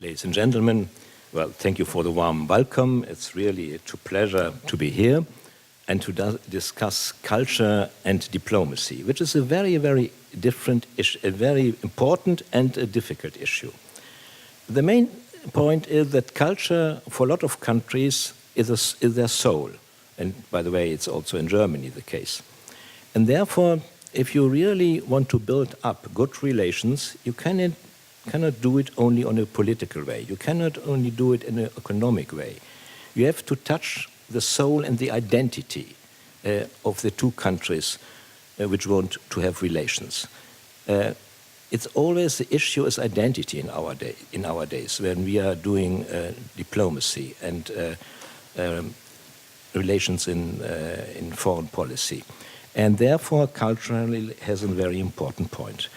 Ladies and gentlemen, well, thank you for the warm welcome. It's really a true pleasure to be here and to discuss culture and diplomacy, which is a very, very different issue, a very important and a difficult issue. The main point is that culture, for a lot of countries, is their soul. And by the way, it's also in Germany the case. And therefore, if you really want to build up good relations, you cannot do it only on a political way. You cannot only do it in an economic way. You have to touch the soul and the identity of the two countries which want to have relations. It's always the issue is identity in our days when we are doing diplomacy and relations in foreign policy. And therefore, culturally has a very important point.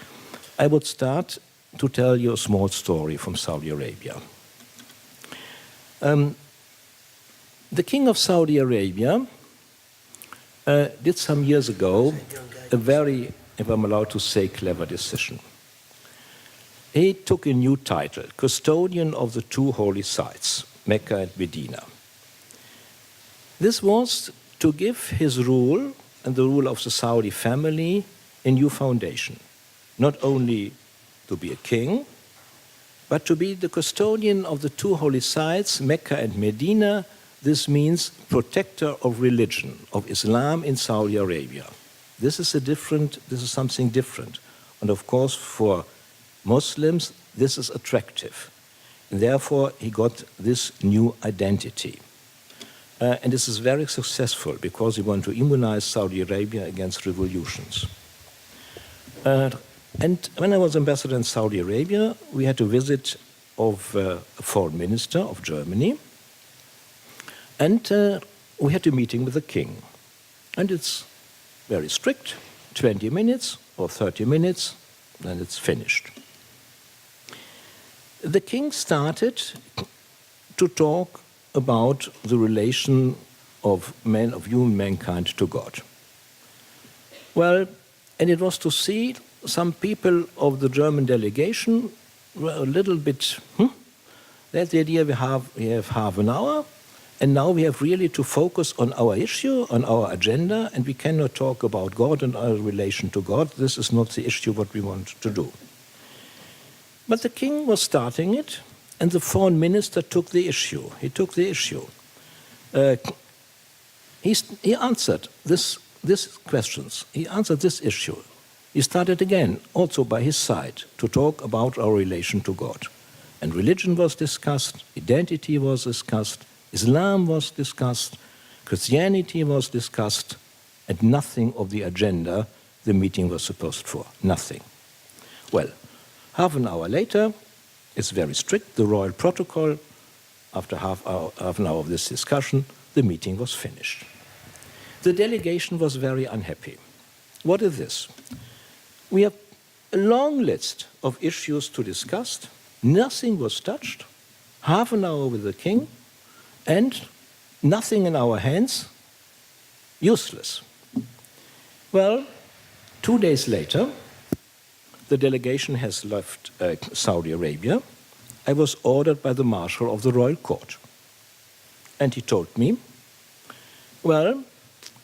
I would start to tell you a small story from Saudi Arabia. The king of Saudi Arabia did some years ago a very, if I'm allowed to say, clever decision. He took a new title, custodian of the two holy sites, Mecca and Medina. This was to give his rule and the rule of the Saudi family a new foundation, not only to be a king, but to be the custodian of the two holy sites, Mecca and Medina. This means protector of religion, of Islam in Saudi Arabia. This is something different. And of course, for Muslims, this is attractive. And therefore, he got this new identity. And this is very successful because he wanted to immunize Saudi Arabia against revolutions. And when I was ambassador in Saudi Arabia, we had a visit of a foreign minister of Germany. And we had a meeting with the king. And it's very strict, 20 minutes or 30 minutes, then it's finished. The king started to talk about the relation of human mankind to God. Well, and it was to see some people of the German delegation were a little bit, that's the idea we have half an hour, and now we have really to focus on our issue, on our agenda, and we cannot talk about God and our relation to God. This is not the issue what we want to do. But the king was starting it, and the foreign minister took the issue. He took the issue. He answered these questions. He answered this issue. He started again, also by his side, to talk about our relation to God. And religion was discussed, identity was discussed, Islam was discussed, Christianity was discussed, and nothing of the agenda the meeting was supposed for. Nothing. Well, half an hour later, it's very strict, the royal protocol. After half an hour of this discussion, the meeting was finished. The delegation was very unhappy. What is this? We have a long list of issues to discuss. Nothing was touched. Half an hour with the king, and nothing in our hands. Useless. Well, 2 days later, the delegation has left Saudi Arabia. I was ordered by the Marshal of the Royal Court. And he told me, well,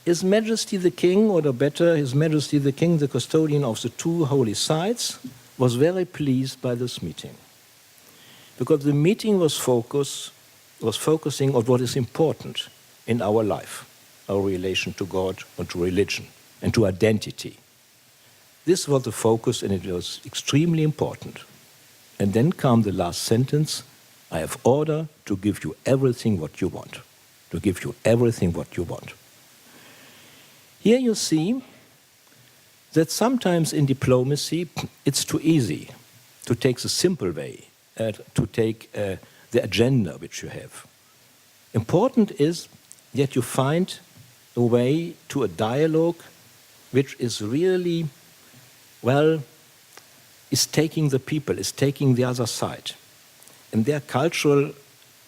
His Majesty the King, or better, His Majesty the King, the custodian of the two holy sites, was very pleased by this meeting. Because the meeting was focusing on what is important in our life, our relation to God and to religion and to identity. This was the focus, and it was extremely important. And then came the last sentence, I have order to give you everything what you want. To give you everything what you want. Here you see that sometimes in diplomacy, it's too easy to take the simple way, to take the agenda which you have. Important is that you find a way to a dialogue which is really, well, is taking the people, is taking the other side. And their cultural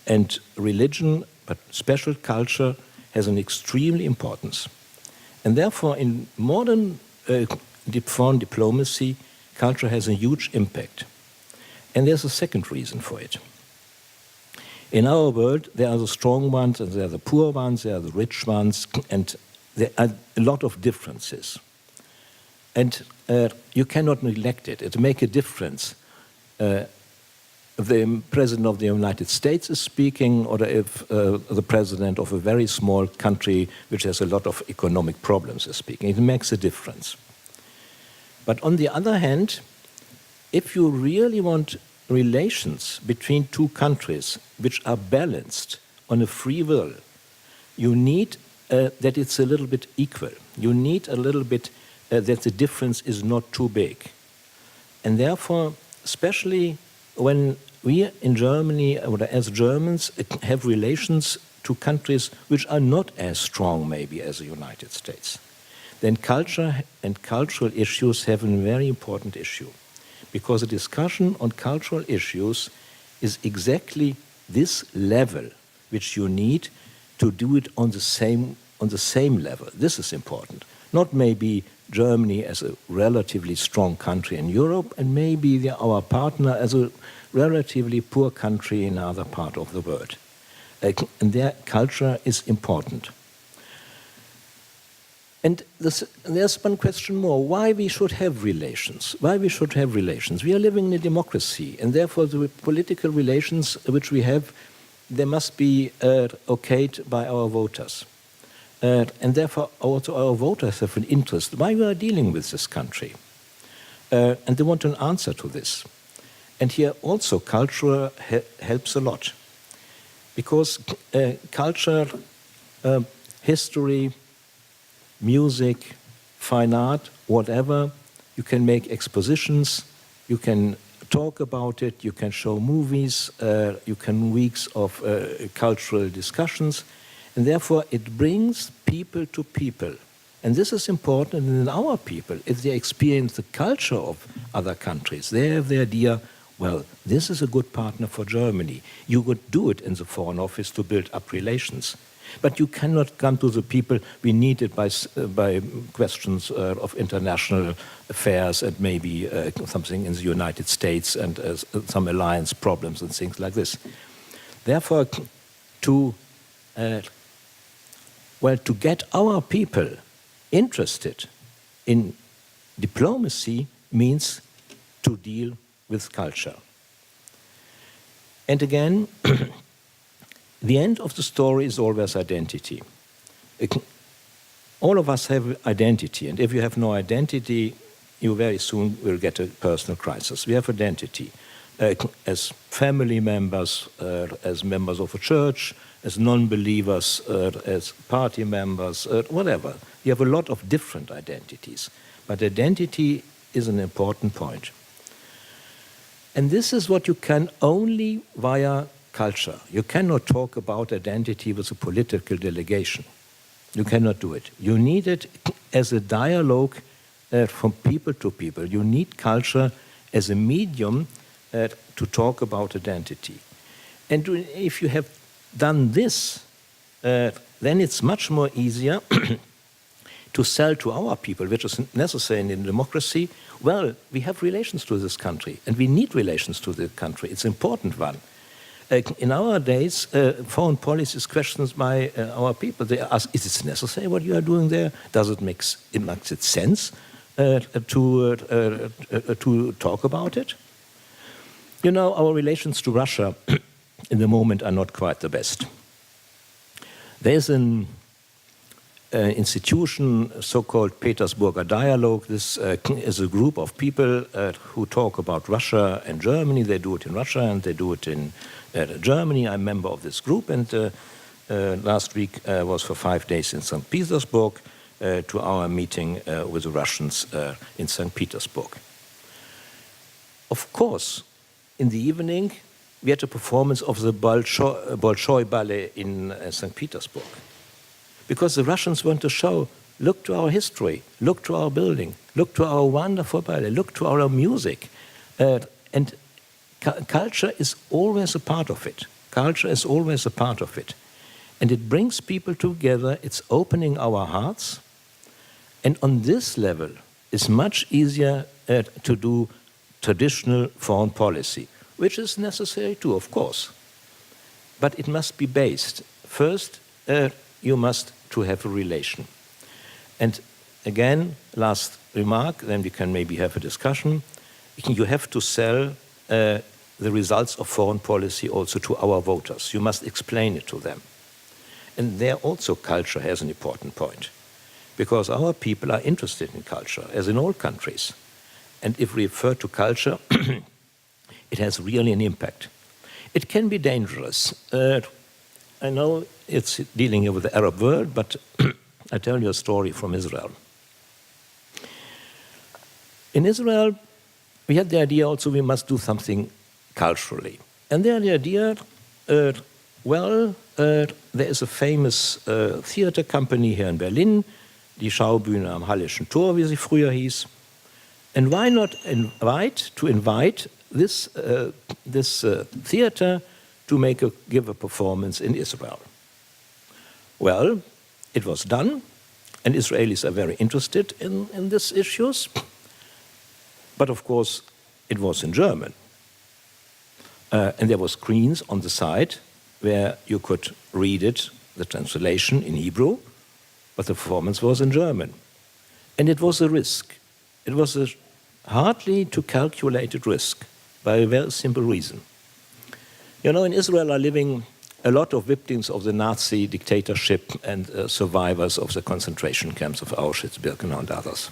and religion, but special culture, has an extremely importance. And therefore, in modern foreign diplomacy, culture has a huge impact. And there's a second reason for it. In our world, there are the strong ones, and there are the poor ones, there are the rich ones, and there are a lot of differences. And you cannot neglect it. It makes a difference if the President of the United States is speaking, or if the President of a very small country which has a lot of economic problems is speaking. It makes a difference. But on the other hand, if you really want relations between two countries which are balanced on a free will, you need that it's a little bit equal. You need a little bit that the difference is not too big. And therefore, especially when we in Germany, or as Germans, have relations to countries which are not as strong maybe as the United States, then culture and cultural issues have a very important issue. Because a discussion on cultural issues is exactly this level which you need to do it on the same level. This is important. Not maybe Germany as a relatively strong country in Europe, and maybe our partner as a relatively poor country in another part of the world. And their culture is important. And there's one question more, why we should have relations? Why we should have relations? We are living in a democracy, and therefore the political relations which we have, they must be okayed by our voters. And therefore also our voters have an interest why we are dealing with this country. And they want an answer to this. And here also culture helps a lot. Because culture, history, music, fine art, whatever, you can make expositions, you can talk about it, you can show movies, you can weeks of cultural discussions, and therefore it brings people to people. And this is important in our people. If they experience the culture of other countries, they have the idea, well, this is a good partner for Germany. You would do it in the Foreign Office to build up relations. But you cannot come to the people, we need it by questions of international affairs and maybe something in the United States and some alliance problems and things like this. Therefore, to get our people interested in diplomacy means to deal with culture. And again, the end of the story is always identity. All of us have identity, and if you have no identity, you very soon will get a personal crisis. We have identity as family members, as members of a church, as non-believers, as party members, whatever. You have a lot of different identities, but identity is an important point. And this is what you can only via culture. You cannot talk about identity with a political delegation. You cannot do it. You need it as a dialogue from people to people. You need culture as a medium to talk about identity. And if you have done this, then it's much more easier to sell to our people, which is necessary in a democracy. Well, we have relations to this country, and we need relations to the country. It's an important one. In our days, foreign policy is questioned by our people. They ask, is it necessary what you are doing there? Does it make sense to talk about it? You know, our relations to Russia in the moment are not quite the best. There's an institution, so-called Petersburger Dialog. This is a group of people who talk about Russia and Germany. They do it in Russia and they do it in Germany. I'm a member of this group, and last week was for 5 days in St. Petersburg to our meeting with the Russians in St. Petersburg. Of course, in the evening, we had a performance of the Bolshoi Ballet in St. Petersburg. Because the Russians want to show, look to our history, look to our building, look to our wonderful ballet, look to our music. And culture is always a part of it. Culture is always a part of it. And it brings people together, it's opening our hearts. And on this level, it's much easier to do traditional foreign policy. which is necessary too, of course. But it must be based. First, you must to have a relation. And again, last remark, then we can maybe have a discussion. You have to sell the results of foreign policy also to our voters. You must explain it to them. And there also culture has an important point, because our people are interested in culture, as in all countries. And if we refer to culture, it has really an impact. It can be dangerous. I know it's dealing with the Arab world, but I tell you a story from Israel. In Israel, we had the idea also we must do something culturally. And there the idea, there is a famous theater company here in Berlin, die Schaubühne am Hallischen Tor, wie sie früher hieß. And why not invite this theater to give a performance in Israel? Well, it was done, and Israelis are very interested in these issues. But of course, it was in German. And there were screens on the side where you could read it, the translation in Hebrew, but the performance was in German. And it was a risk. It was a hardly to calculated risk by a very simple reason. You know, in Israel are living a lot of victims of the Nazi dictatorship and survivors of the concentration camps of Auschwitz, Birkenau, and others.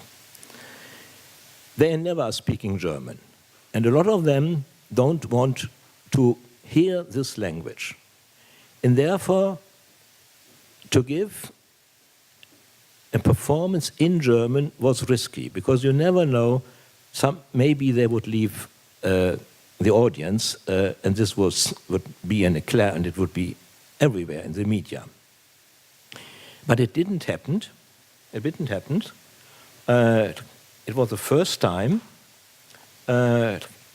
They never are speaking German. And a lot of them don't want to hear this language. And therefore, to give a performance in German was risky, because you never know, maybe they would leave the audience, and this would be an eclair, and it would be everywhere in the media. But it didn't happen. It didn't happen. It was the first time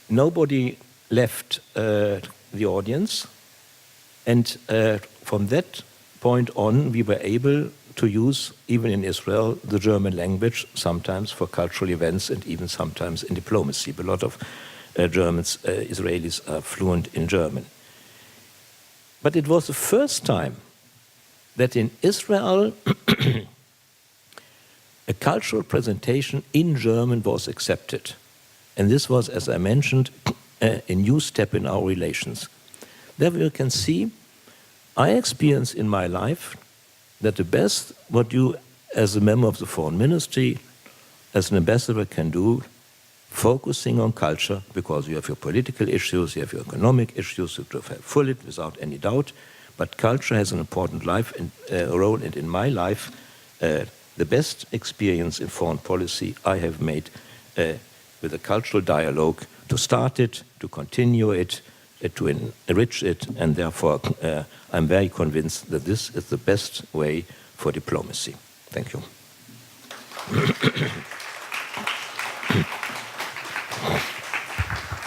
nobody left the audience, and from that point on, we were able to use, even in Israel, the German language, sometimes for cultural events and even sometimes in diplomacy. But a lot of Israelis are fluent in German. But it was the first time that in Israel a cultural presentation in German was accepted. And this was, as I mentioned, a new step in our relations. There you can see, I experienced in my life that the best what you, as a member of the foreign ministry, as an ambassador can do, focusing on culture, because you have your political issues, you have your economic issues, you have to fulfill it without any doubt, but culture has an important role, and in my life, the best experience in foreign policy I have made with a cultural dialogue, to start it, to continue it, to enrich it, and therefore I'm very convinced that this is the best way for diplomacy. Thank you.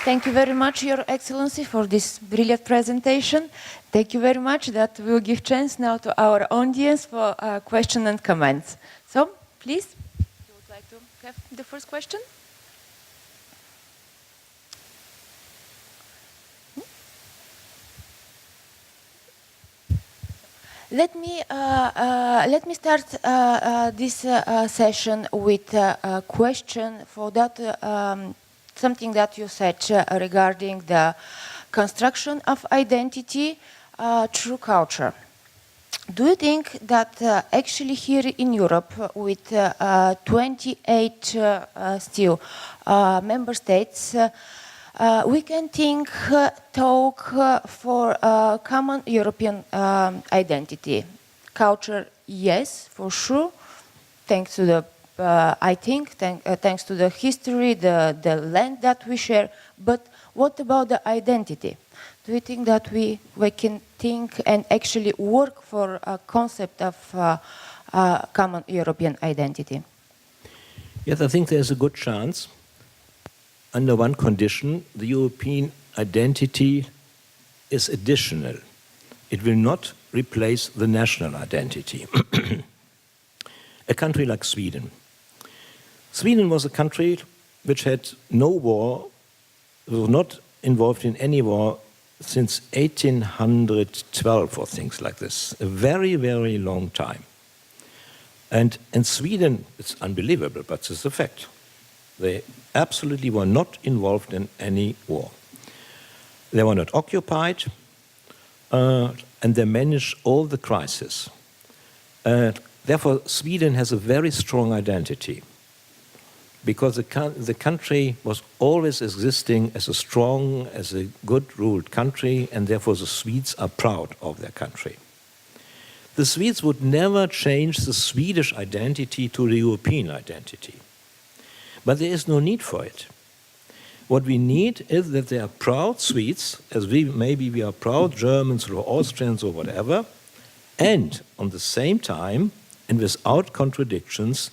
Thank you very much, Your Excellency, for this brilliant presentation. Thank you very much. That will give chance now to our audience for questions and comments. So, please, you would like to have the first question? Let me start this session with a question for that something that you said regarding the construction of identity through culture. Do you think that actually here in Europe, with 28 still member states, we can talk for a common European identity? Culture, yes, for sure, thanks to the thanks to the history, the land that we share. But what about the identity? Do you think that we can think and actually work for a concept of common European identity? Yes, I think there's a good chance. Under one condition, the European identity is additional. It will not replace the national identity. A country like Sweden. Sweden was a country which had no war, was not involved in any war since 1812 or things like this, a very, very long time. And in Sweden, it's unbelievable, but it's a fact. They absolutely were not involved in any war. They were not occupied, and they managed all the crises. Therefore, Sweden has a very strong identity, because the country was always existing as a strong, as a good-ruled country, and therefore the Swedes are proud of their country. The Swedes would never change the Swedish identity to the European identity. But there is no need for it. What we need is that they are proud Swedes, as maybe we are proud Germans or Austrians or whatever, and on the same time, and without contradictions,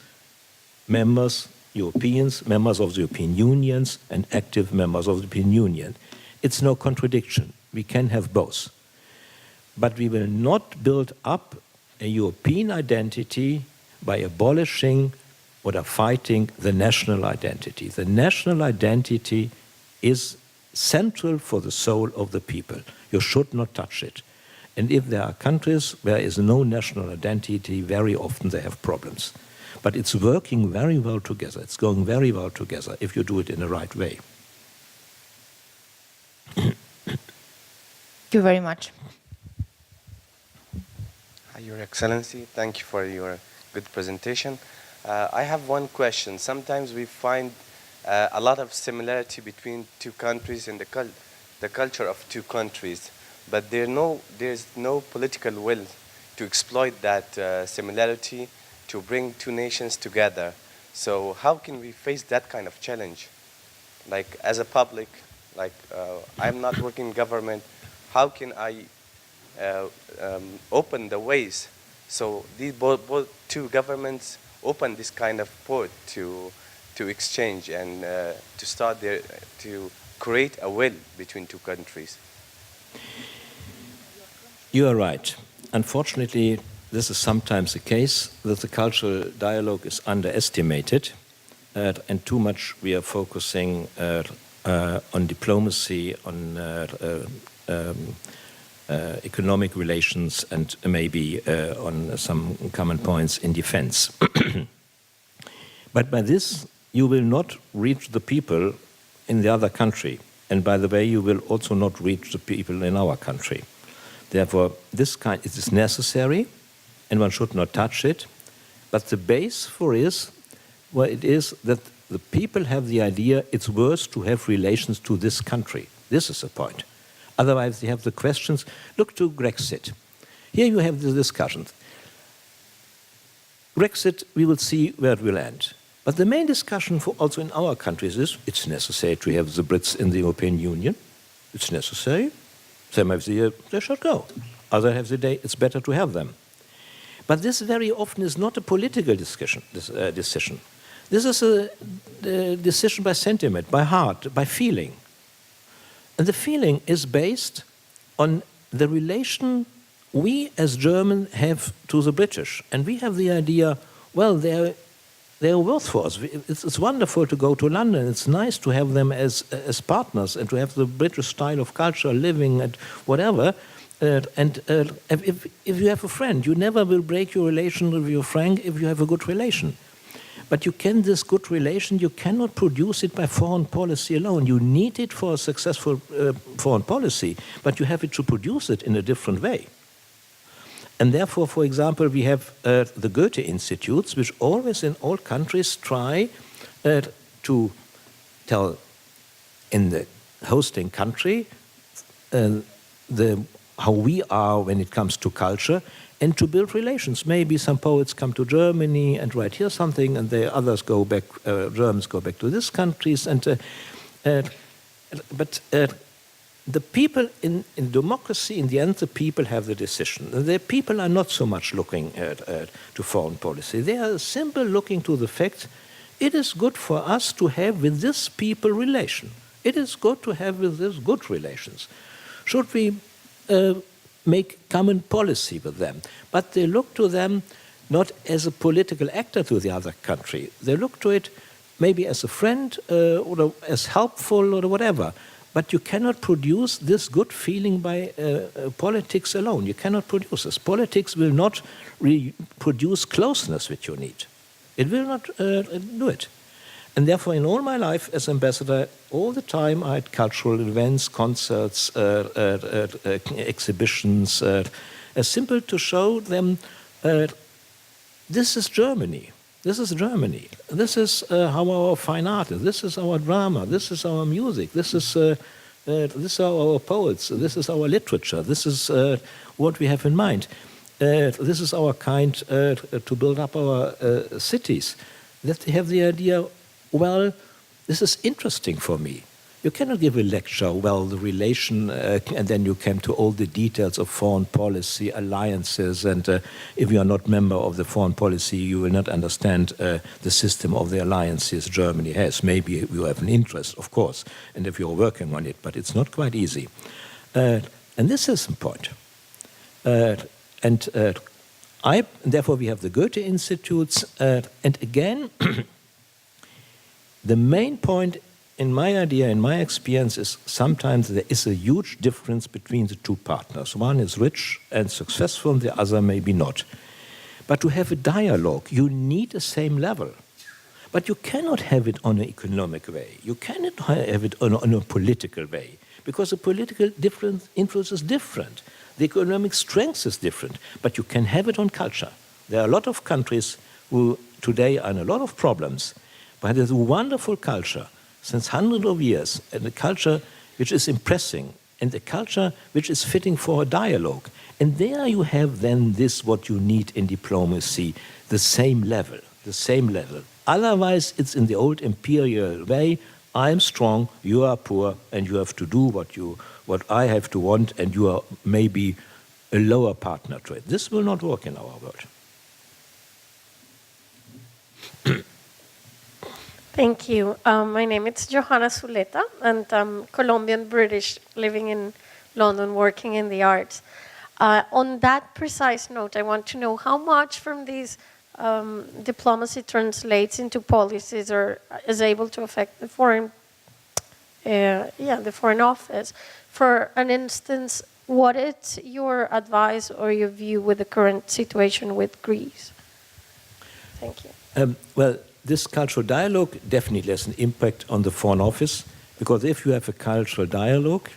Europeans, members of the European Union, and active members of the European Union. It's no contradiction. We can have both. But we will not build up a European identity by abolishing or fighting the national identity. The national identity is central for the soul of the people. You should not touch it. And if there are countries where there is no national identity, very often they have problems. But it's working very well together. It's going very well together if you do it in the right way. Thank you very much. Hi, Your Excellency. Thank you for your good presentation. I have one question. Sometimes we find a lot of similarity between two countries and the culture of two countries, but there's no political will to exploit that similarity to bring two nations together. So how can we face that kind of challenge? Like as a public, I'm not working in government, how can I open the ways so these both two governments open this kind of port to exchange and to create a will between two countries? You are right. Unfortunately, this is sometimes the case that the cultural dialogue is underestimated, and too much we are focusing on diplomacy, on economic relations, and maybe on some common points in defense. But by this, you will not reach the people in the other country. And by the way, you will also not reach the people in our country. Therefore, it is necessary, and one should not touch it. But the base for it is that the people have the idea it's worth to have relations to this country. This is the point. Otherwise, they have the questions. Look to Brexit. Here you have the discussions. Brexit, we will see where it will end. But the main discussion also in our countries is it's necessary to have the Brits in the European Union. It's necessary. Some have the idea they should go. Others have the idea it's better to have them. But this very often is not a political decision. This is a decision by sentiment, by heart, by feeling. And the feeling is based on the relation we as Germans have to the British. And we have the idea, well, they're worth for us. It's wonderful to go to London. It's nice to have them as partners and to have the British style of culture, living and whatever. If you have a friend, you never will break your relation with your friend if you have a good relation. But this good relation, you cannot produce it by foreign policy alone. You need it for a successful foreign policy, but you have to produce it in a different way. And therefore, for example, we have the Goethe Institutes, which always in all countries try to tell in the hosting country how we are when it comes to culture, and to build relations. Maybe some poets come to Germany and write here something, and the others go back, Germans go back to these countries. But the people in democracy, in the end, the people have the decision. The people are not so much looking to foreign policy. They are simply looking to the fact it is good for us to have with this people relation. It is good to have with this good relations. Should we make common policy with them? But they look to them not as a political actor to the other country. They look to it maybe as a friend or as helpful or whatever. But you cannot produce this good feeling by politics alone. You cannot produce this. Politics will not produce closeness which you need. It will not do it. And therefore, in all my life as ambassador, all the time I had cultural events, concerts, exhibitions, as simple to show them this is Germany. This is Germany. This is how our fine art is. This is our drama. This is our music. This is our poets. This is our literature. This is what we have in mind. This is our kind to build up our cities. That they have the idea, well, this is interesting for me. You cannot give a lecture, well, the relation, and then you come to all the details of foreign policy, alliances, and if you are not member of the foreign policy, you will not understand the system of the alliances Germany has. Maybe you have an interest, of course, and if you're working on it, but it's not quite easy. And this is the point. Therefore, we have the Goethe Institutes, and again, the main point in my idea, in my experience, is sometimes there is a huge difference between the two partners. One is rich and successful, the other maybe not. But to have a dialogue, you need the same level. But you cannot have it on an economic way. You cannot have it on a political way, because the political influence is different. The economic strength is different, but you can have it on culture. There are a lot of countries who today are in a lot of problems, but there's a wonderful culture since hundreds of years, and a culture which is impressing, and a culture which is fitting for a dialogue. And there you have then this, what you need in diplomacy, the same level, the same level. Otherwise, it's in the old imperial way, I'm strong, you are poor, and you have to do what I have to want, and you are maybe a lower partner to it. This will not work in our world. Thank you. My name is Johanna Zuleta, and I'm Colombian-British, living in London, working in the arts. On that precise note, I want to know how much from these diplomacy translates into policies or is able to affect the foreign office. For an instance, what is your advice or your view with the current situation with Greece? Thank you. Well, this cultural dialogue definitely has an impact on the Foreign Office, because if you have a cultural dialogue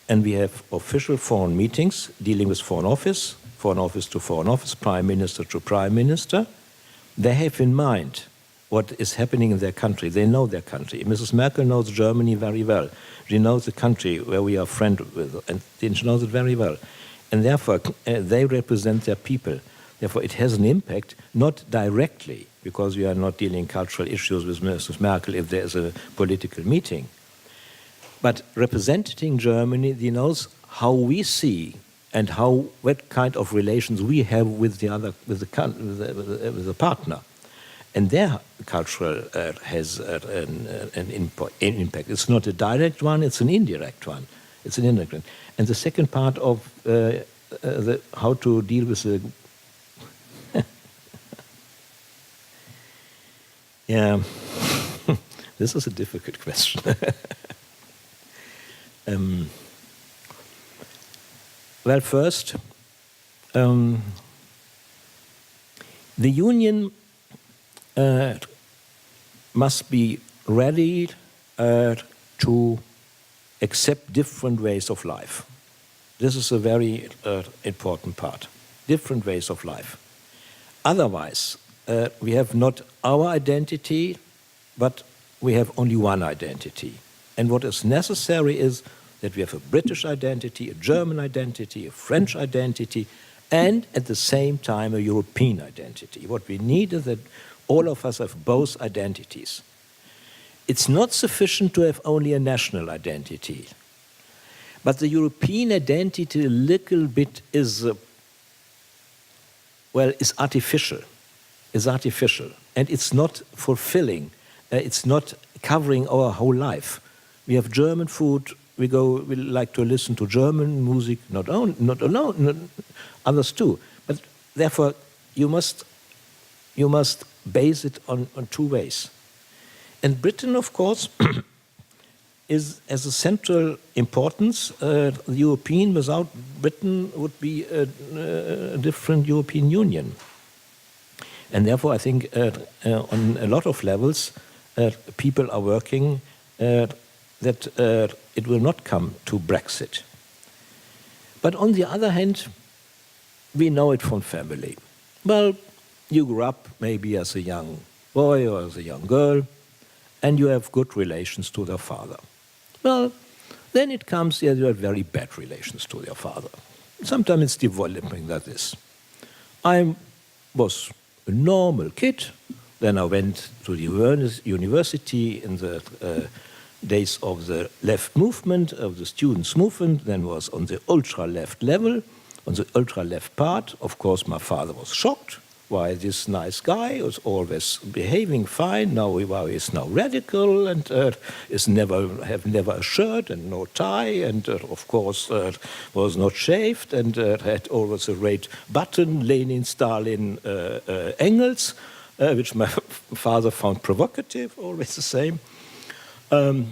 and we have official foreign meetings dealing with Foreign Office to Foreign Office, Prime Minister to Prime Minister, they have in mind what is happening in their country. They know their country. Mrs. Merkel knows Germany very well. She knows the country where we are friends with, and she knows it very well. And therefore, they represent their people. Therefore, it has an impact, not directly, because we are not dealing cultural issues with Mrs. Merkel if there is a political meeting. But representing Germany, he knows how we see and what kind of relations we have with the partner. And their cultural has an impact. It's not a direct one, it's an indirect one. It's an indirect one. And the second part of how to deal with the yeah, this is a difficult question. Well, first, the Union must be ready to accept different ways of life. This is a very important part. Different ways of life. Otherwise, we have not our identity, but we have only one identity. And what is necessary is that we have a British identity, a German identity, a French identity, and at the same time a European identity. What we need is that all of us have both identities. It's not sufficient to have only a national identity. But the European identity a little bit is artificial. Is artificial, and it's not fulfilling. It's not covering our whole life. We have German food. We like to listen to German music. Not alone, others too. But therefore, you must base it on two ways. And Britain, of course, is as a central importance. The European without Britain would be a different European Union. And therefore, I think on a lot of levels, people are working that it will not come to Brexit. But on the other hand, we know it from family. Well, you grew up maybe as a young boy or as a young girl, and you have good relations to their father. Well, then it comes, you have very bad relations to your father. Sometimes it's developing like this. I was a normal kid, then I went to the university in the days of the left movement, of the students' movement, then was on the ultra-left level, on the ultra-left part. Of course, my father was shocked. Why this nice guy was always behaving fine, now he is now radical and have never a shirt and no tie and of course was not shaved and had always a red button, Lenin, Stalin, Engels, which my father found provocative, always the same. And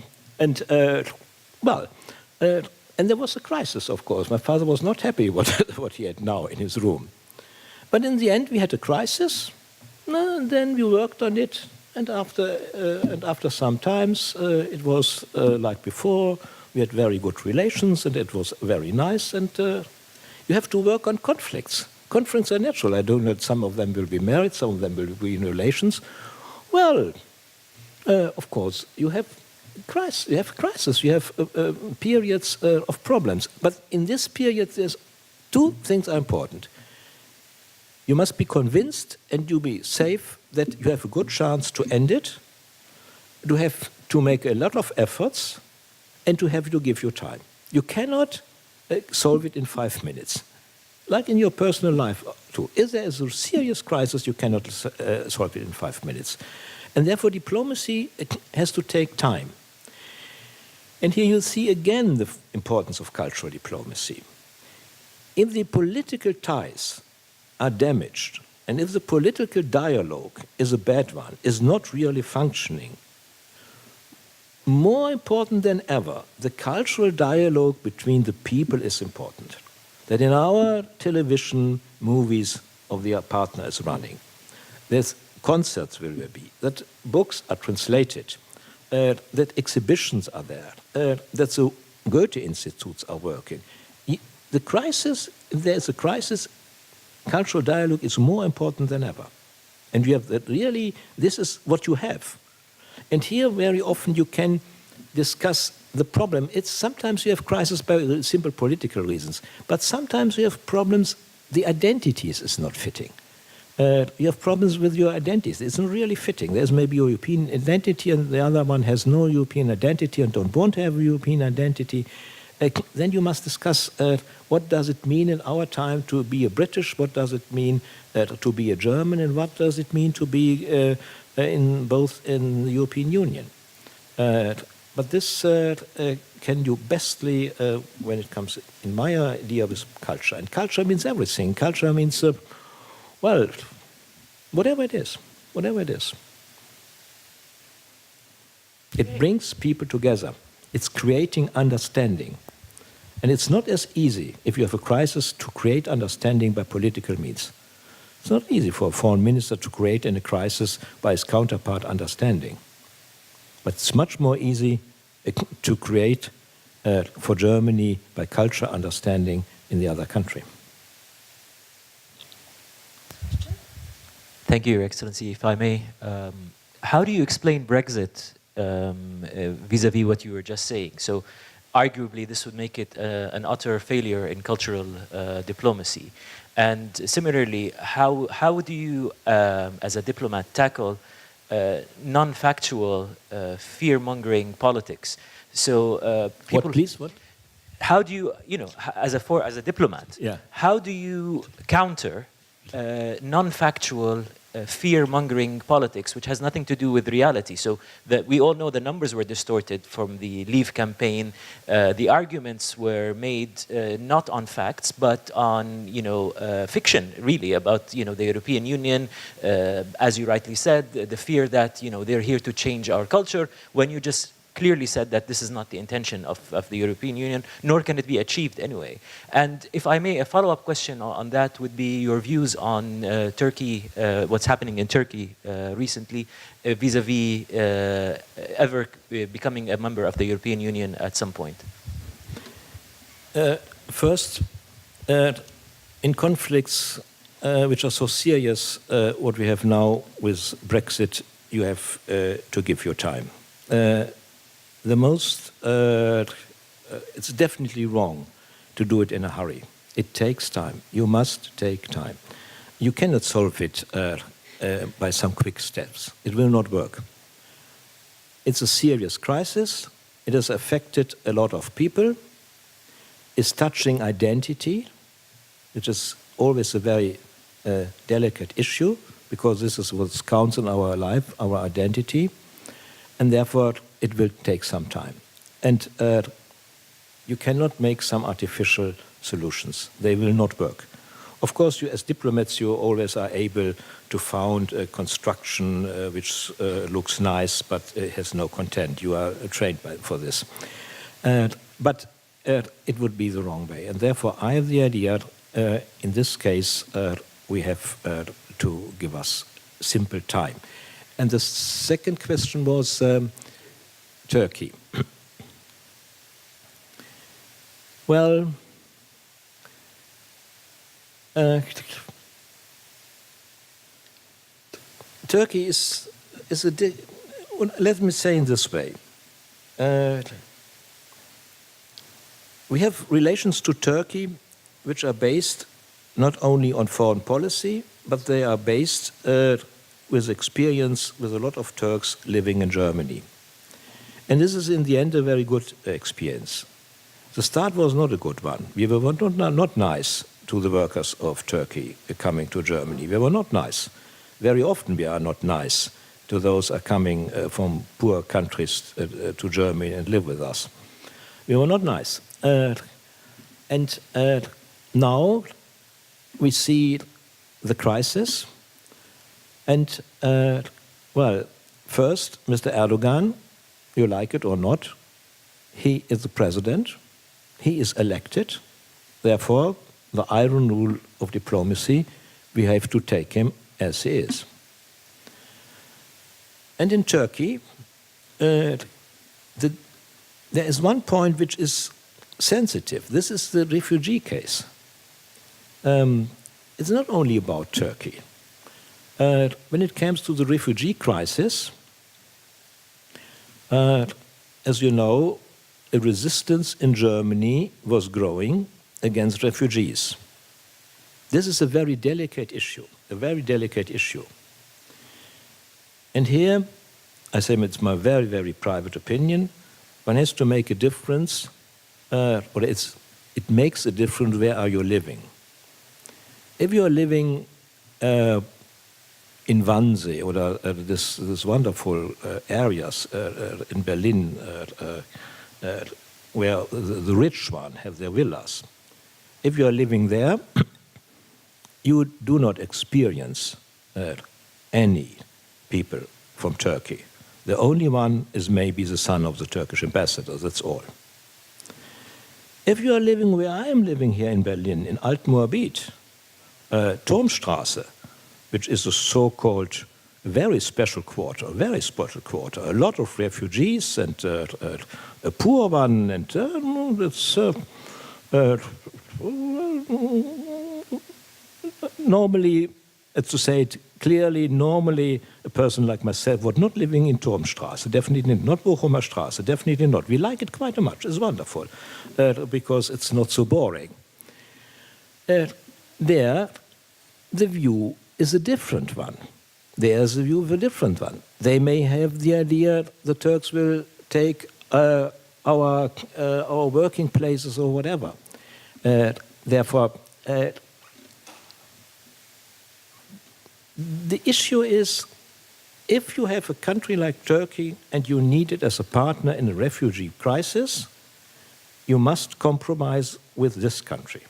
there was a crisis, of course. My father was not happy what he had now in his room. But in the end, we had a crisis, and then we worked on it, and after some times, it was like before. We had very good relations, and it was very nice. And you have to work on conflicts. Conflicts are natural. I don't know. Some of them will be married, some of them will be in relations. Well, of course, you have crisis. You have crisis. You have periods of problems. But in this period, there's two things are important. You must be convinced and you be safe that you have a good chance to end it, to have to make a lot of efforts, and to have to give you time. You cannot solve it in 5 minutes. Like in your personal life too. If there is a serious crisis, you cannot solve it in 5 minutes. And therefore diplomacy has to take time. And here you see again the importance of cultural diplomacy. If the political ties are damaged, and if the political dialogue is a bad one, is not really functioning, more important than ever, the cultural dialogue between the people is important. That in our television, movies of the partner is running, there's concerts will be, that books are translated, that exhibitions are there, that the Goethe institutes are working. The crisis, if there's a crisis, cultural dialogue is more important than ever. And you have that really, this is what you have. And here very often you can discuss the problem. It's sometimes you have crisis by simple political reasons, but sometimes you have problems, the identities is not fitting. You have problems with your identities. It's not really fitting. There's maybe a European identity and the other one has no European identity and don't want to have a European identity. Then you must discuss what does it mean in our time to be a British, what does it mean to be a German, and what does it mean to be both in the European Union. But this can you bestly when it comes in my idea with culture. And culture means everything. Culture means, well, whatever it is, whatever it is. It brings people together. It's creating understanding. And it's not as easy, if you have a crisis, to create understanding by political means. It's not easy for a foreign minister to create in a crisis by his counterpart understanding. But it's much more easy to create for Germany by culture understanding in the other country. Thank you, Your Excellency. If I may, how do you explain Brexit vis-à-vis what you were just saying? So arguably this would make it an utter failure in cultural diplomacy. And similarly, how do you, as a diplomat, tackle non-factual, fear-mongering politics? So people. What, please? What? How do you, as a diplomat, yeah. How do you counter non-factual, fear-mongering politics, which has nothing to do with reality? So that we all know the numbers were distorted from the Leave campaign. The arguments were made not on facts, but on fiction, really, about the European Union. As you rightly said, the fear that they're here to change our culture. When you just clearly said that this is not the intention of the European Union, nor can it be achieved anyway. And if I may, a follow-up question on that would be your views on Turkey, what's happening in Turkey recently, vis-a-vis ever becoming a member of the European Union at some point. First, in conflicts which are so serious, what we have now with Brexit, you have to give your time. It's definitely wrong to do it in a hurry. It takes time. You must take time. You cannot solve it by some quick steps. It will not work. It's a serious crisis. It has affected a lot of people. It's touching identity, which is always a very delicate issue, because this is what counts in our life, our identity, and therefore it will take some time. And you cannot make some artificial solutions. They will not work. Of course, you, as diplomats, you always are able to found a construction which looks nice but has no content. You are trained for this. But it would be the wrong way. And therefore, I have the idea, in this case, we have to give us simple time. And the second question was Turkey. Well, Turkey is let me say in this way. We have relations to Turkey which are based not only on foreign policy, but they are based with experience with a lot of Turks living in Germany. And this is in the end a very good experience. The start was not a good one. We were not nice to the workers of Turkey coming to Germany. We were not nice. Very often we are not nice to those who are coming from poor countries to Germany and live with us. We were not nice. And now we see the crisis. And, well, first, Mr. Erdogan, you like it or not, he is the president. He is elected. Therefore, the iron rule of diplomacy, we have to take him as he is. And in Turkey, there is one point which is sensitive. This is the refugee case. It's not only about Turkey. When it comes to the refugee crisis, as you know, a resistance in Germany was growing against refugees. This is a very delicate issue, And here, I say it's my very, very private opinion, one has to make a difference, it makes a difference where are you living. If you are living in Wannsee or this wonderful areas in Berlin where the rich ones have their villas, if you are living there, you do not experience any people from Turkey. The only one is maybe the son of the Turkish ambassador, that's all. If you are living where I am living here in Berlin, in Altmoabit, Turmstraße, which is a so-called very special quarter, a lot of refugees and a poor one, and it's normally, to say it clearly, normally a person like myself would not living in Turmstraße, definitely not Bochumer Straße, definitely not. We like it quite much, it's wonderful, because it's not so boring. There, the view is a different one. There's a view of a different one. They may have the idea the Turks will take our working places or whatever. Therefore, the issue is, if you have a country like Turkey and you need it as a partner in a refugee crisis, you must compromise with this country.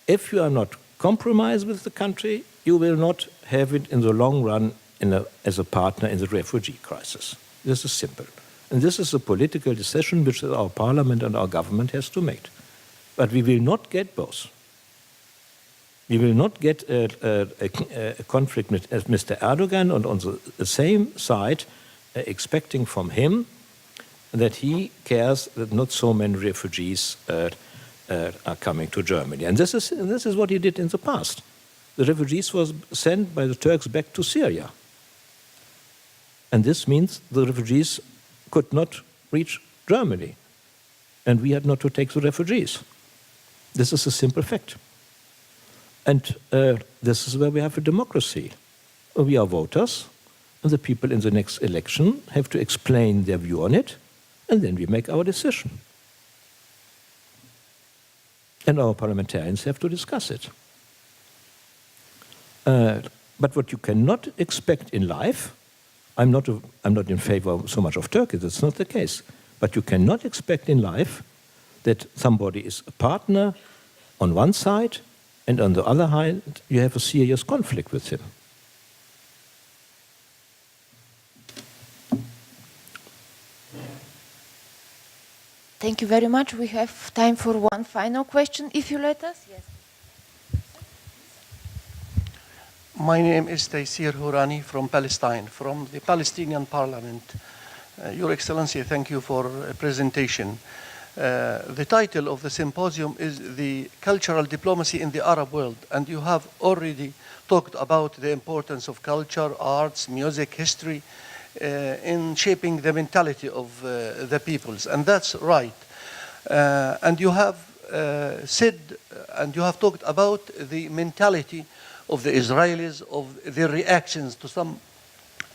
If you are not compromised with the country, you will not have it in the long run as a partner in the refugee crisis. This is simple. And this is a political decision which our parliament and our government has to make. But we will not get both. We will not get a conflict with Mr. Erdogan and on the same side expecting from him that he cares that not so many refugees are coming to Germany. And this is what he did in the past. The refugees was sent by the Turks back to Syria. And this means the refugees could not reach Germany. And we had not to take the refugees. This is a simple fact. And this is where we have a democracy. We are voters, and the people in the next election have to explain their view on it, and then we make our decision. And our parliamentarians have to discuss it. But what you cannot expect in life, I'm not in favor so much of Turkey, that's not the case. But you cannot expect in life that somebody is a partner on one side, and on the other hand, you have a serious conflict with him. Thank you very much. We have time for one final question, if you let us. Yes. My name is Taysir Hourani from Palestine, from the Palestinian Parliament. Your Excellency, thank you for a presentation. The title of the symposium is the Cultural Diplomacy in the Arab World, and you have already talked about the importance of culture, arts, music, history in shaping the mentality of the peoples, and that's right. And you have said, and you have talked about the mentality of the Israelis, of their reactions to some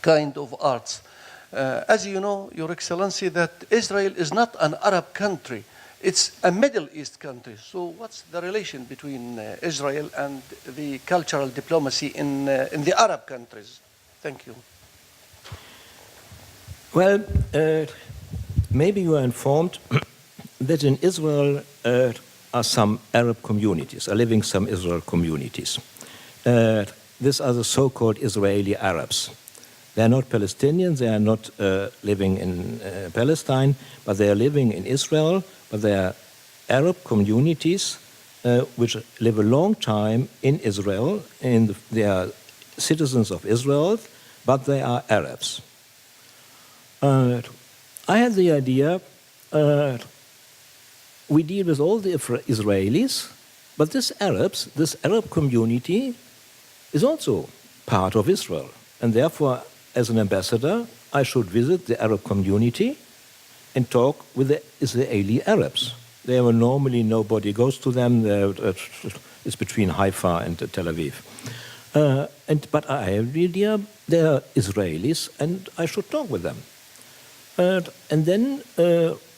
kind of arts. As you know, Your Excellency, that Israel is not an Arab country. It's a Middle East country. So what's the relation between Israel and the cultural diplomacy in the Arab countries? Thank you. Well, maybe you are informed that in Israel are some Arab communities, are living some Israel communities. These are the so-called Israeli Arabs. They are not Palestinians, they are not living in Palestine, but they are living in Israel, but they are Arab communities which live a long time in Israel, and they are citizens of Israel, but they are Arabs. I had the idea, we deal with all the Israelis, but this Arab community is also part of Israel, and therefore, as an ambassador, I should visit the Arab community and talk with the Israeli Arabs. There were normally nobody goes to them. It's between Haifa and Tel Aviv. But I have the idea they are Israelis, and I should talk with them. And then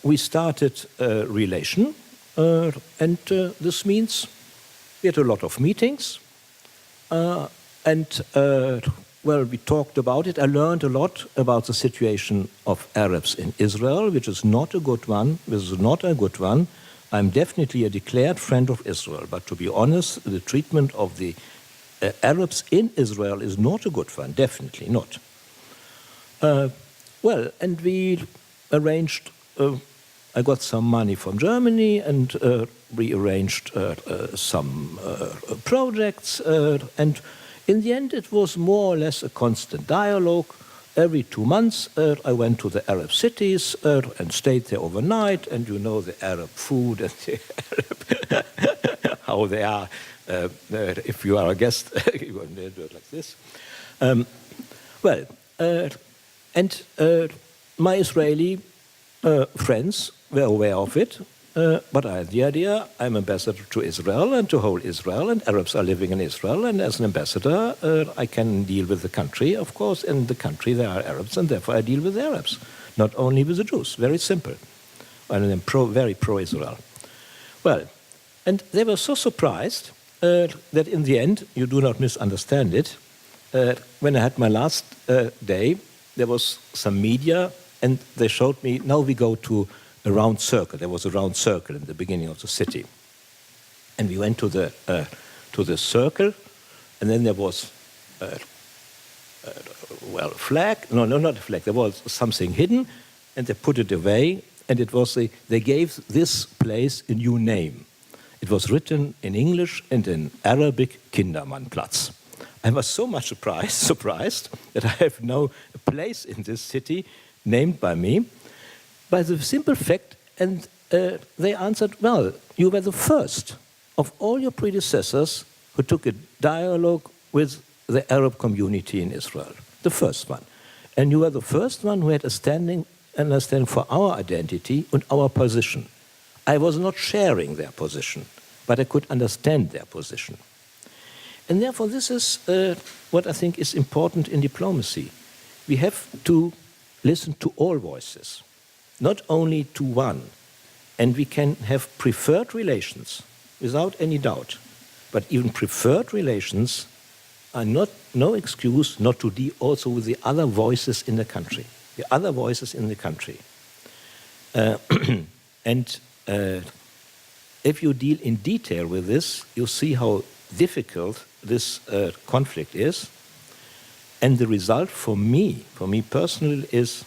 we started a relation, and this means we had a lot of meetings, well, we talked about it. I learned a lot about the situation of Arabs in Israel, which is not a good one. This is not a good one. I'm definitely a declared friend of Israel, but to be honest, the treatment of the Arabs in Israel is not a good one, definitely not. Well, and we arranged, I got some money from Germany, and we arranged some projects, and in the end, it was more or less a constant dialogue. Every 2 months, I went to the Arab cities and stayed there overnight, and you know the Arab food and the Arab how they are. If you are a guest, you will do it like this. My Israeli friends were aware of it. But I had the idea, I'm ambassador to Israel and to whole Israel, and Arabs are living in Israel, and as an ambassador, I can deal with the country, of course. In the country there are Arabs, and therefore I deal with the Arabs, not only with the Jews. Very simple. And I'm very pro-Israel. Well, and they were so surprised that in the end, you do not misunderstand it, when I had my last day, there was some media, and they showed me, now we go to a round circle. There was a round circle in the beginning of the city. And we went to the circle, and then there was, a flag. No, not a flag. There was something hidden, and they put it away, and it was they gave this place a new name. It was written in English and in Arabic, Kindermannplatz. I was so much surprised that I have no place in this city named by me, by the simple fact, and they answered, well, you were the first of all your predecessors who took a dialogue with the Arab community in Israel, the first one. And you were the first one who had a understanding for our identity and our position. I was not sharing their position, but I could understand their position. And therefore, this is what I think is important in diplomacy. We have to listen to all voices, not only to one. And we can have preferred relations, without any doubt. But even preferred relations are no excuse not to deal also with the other voices in the country. The other voices in the country. And if you deal in detail with this, you see how difficult this conflict is. And the result for me personally, is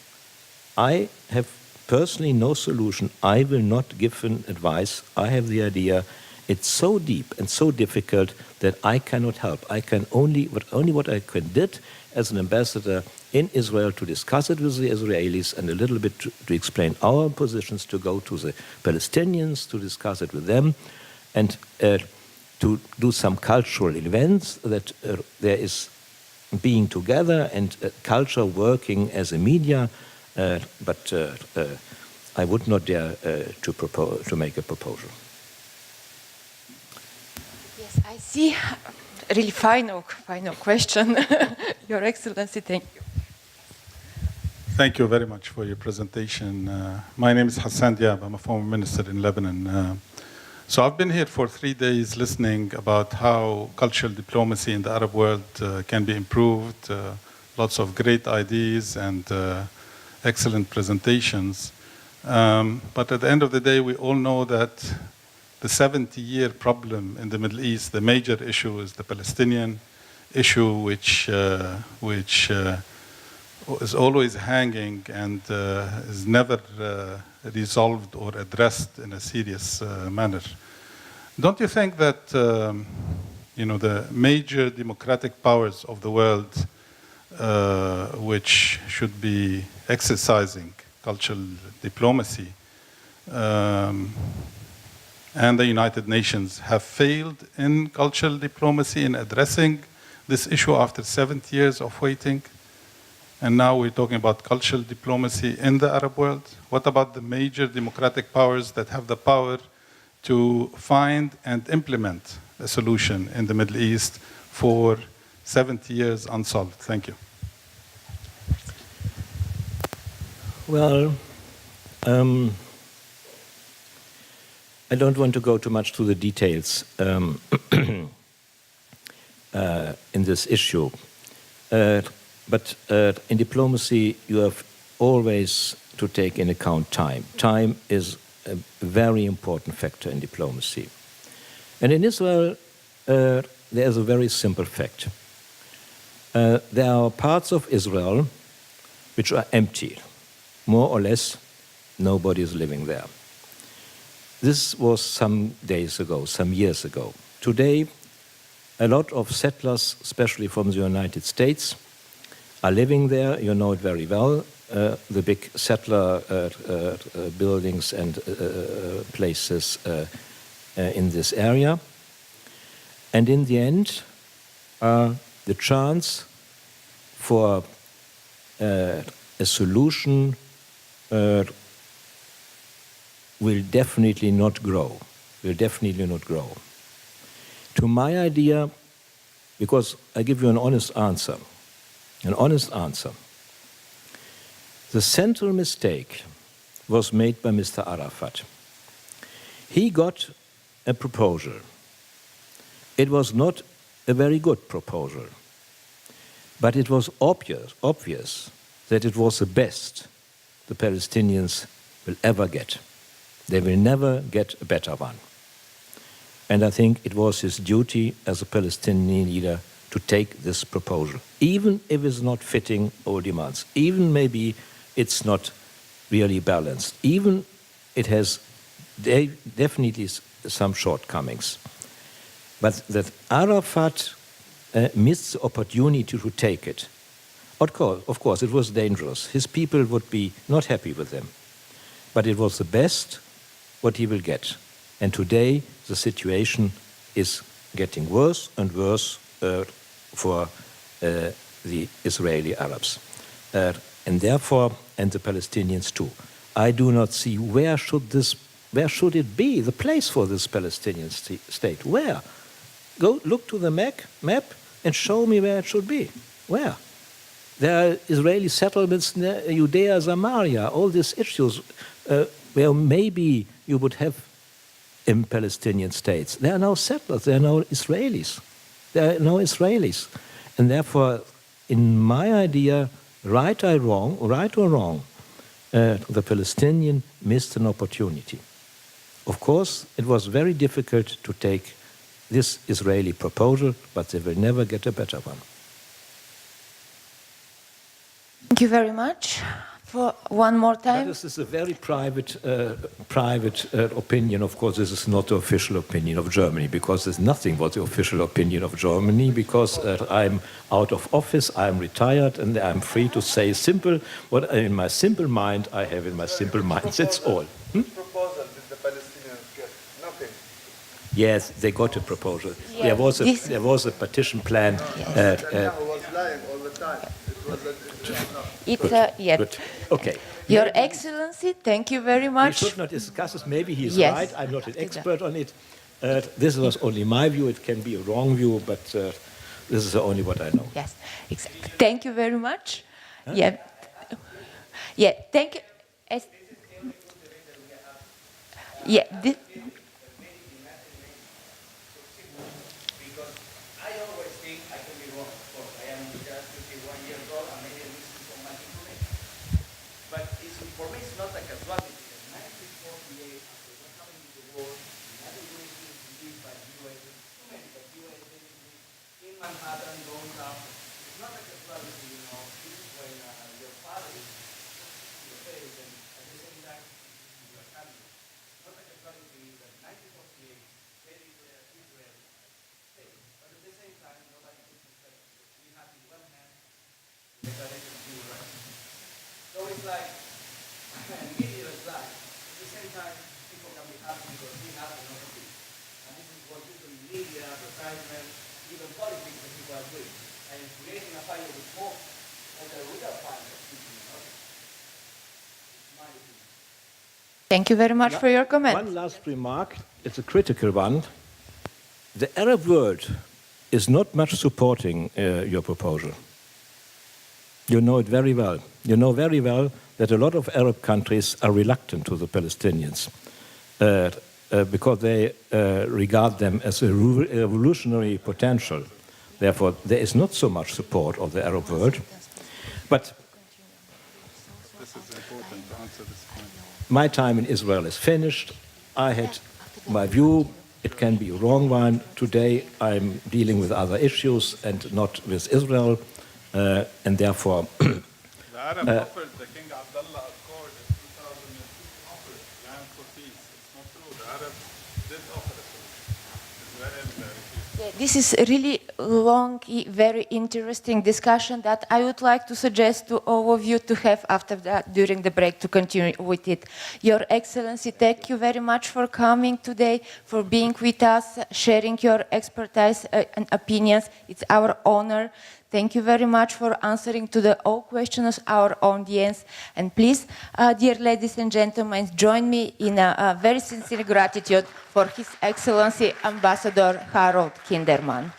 I have personally no solution. I will not give an advice. I have the idea it's so deep and so difficult that I cannot help. I can only what I did as an ambassador in Israel to discuss it with the Israelis and a little bit to explain our positions, to go to the Palestinians, to discuss it with them, and to do some cultural events that there is being together and culture working as a media, but I would not dare to make a proposal. Yes, I see. Really final question. Your Excellency, thank you. Thank you very much for your presentation. My name is Hassan Diab. I'm a former minister in Lebanon. So I've been here for 3 days listening about how cultural diplomacy in the Arab world can be improved. Lots of great ideas and excellent presentations. But at the end of the day, we all know that the 70-year problem in the Middle East, the major issue is the Palestinian issue, which is always hanging and is never resolved or addressed in a serious manner. Don't you think that the major democratic powers of the world, which should be exercising cultural diplomacy, and the United Nations have failed in cultural diplomacy in addressing this issue after 70 years of waiting? And now we're talking about cultural diplomacy in the Arab world. What about the major democratic powers that have the power to find and implement a solution in the Middle East for 70 years unsolved? Thank you. Well, I don't want to go too much to the details in this issue. But in diplomacy, you have always to take in account time. Time is a very important factor in diplomacy. And in Israel, there is a very simple fact. There are parts of Israel which are empty. More or less, nobody is living there. This was some days ago, some years ago. Today, a lot of settlers, especially from the United States, are living there. You know it very well, the big settler buildings and places in this area. And in the end, the chance for a solution will definitely not grow, To my idea, because I give you an honest answer, the central mistake was made by Mr. Arafat. He got a proposal. It was not a very good proposal, but it was obvious that it was the best the Palestinians will ever get. They will never get a better one. And I think it was his duty as a Palestinian leader to take this proposal, even if it's not fitting all demands, even maybe it's not really balanced. Even it has definitely some shortcomings. But that Arafat missed the opportunity to take it. Of course, it was dangerous. His people would be not happy with him. But it was the best what he will get. And today, the situation is getting worse and worse for the Israeli Arabs. And therefore, and the Palestinians too. I do not see where should it be, the place for this Palestinian state? Where? Go look to the map and show me where it should be. Where? There are Israeli settlements near Judea, Samaria, all these issues where maybe you would have in Palestinian states. There are no settlers, there are no Israelis. There are no Israelis. And therefore, in my idea, right or wrong, the Palestinian missed an opportunity. Of course, it was very difficult to take this Israeli proposal, but they will never get a better one. Thank you very much. For one more time. This is a very private opinion. Of course, this is not the official opinion of Germany, because there's nothing but the official opinion of Germany, because I'm out of office, I'm retired, and I'm free to say simple, what in my simple mind I have in my simple mind. That's all. Proposal did the Palestinians get? Nothing. Yes, they got a proposal. Yes, There was a petition plan. Netanyahu was lying all the time. Good. Okay. Your Excellency, thank you very much. We should not discuss this. Maybe he's Yes. right. I'm not an expert on it. This was only my view. It can be a wrong view, but this is only what I know. Yes, exactly. Thank you very much. Huh? Yeah, thank you. Yeah, Thank you very much for your comment. One last remark. It's a critical one. The Arab world is not much supporting your proposal. You know it very well. You know very well that a lot of Arab countries are reluctant to the Palestinians because they regard them as a revolutionary potential. Therefore, there is not so much support of the Arab world. But This is important to answer this point. my time in Israel is finished. I had my view. It can be a wrong one. Today, I'm dealing with other issues and not with Israel. And therefore, The Arab offered the King Abdullah Accord in 2002 offered land for peace. It's not true. The Arabs did offer it. Israel refused. This is a really long, very interesting discussion that I would like to suggest to all of you to have after that, during the break, to continue with it. Your Excellency, thank you very much for coming today, for being with us, sharing your expertise and opinions. It's our honor. Thank you very much for answering to all questions of our audience. And please, dear ladies and gentlemen, join me in a very sincere gratitude for His Excellency Ambassador Harald Kindermann.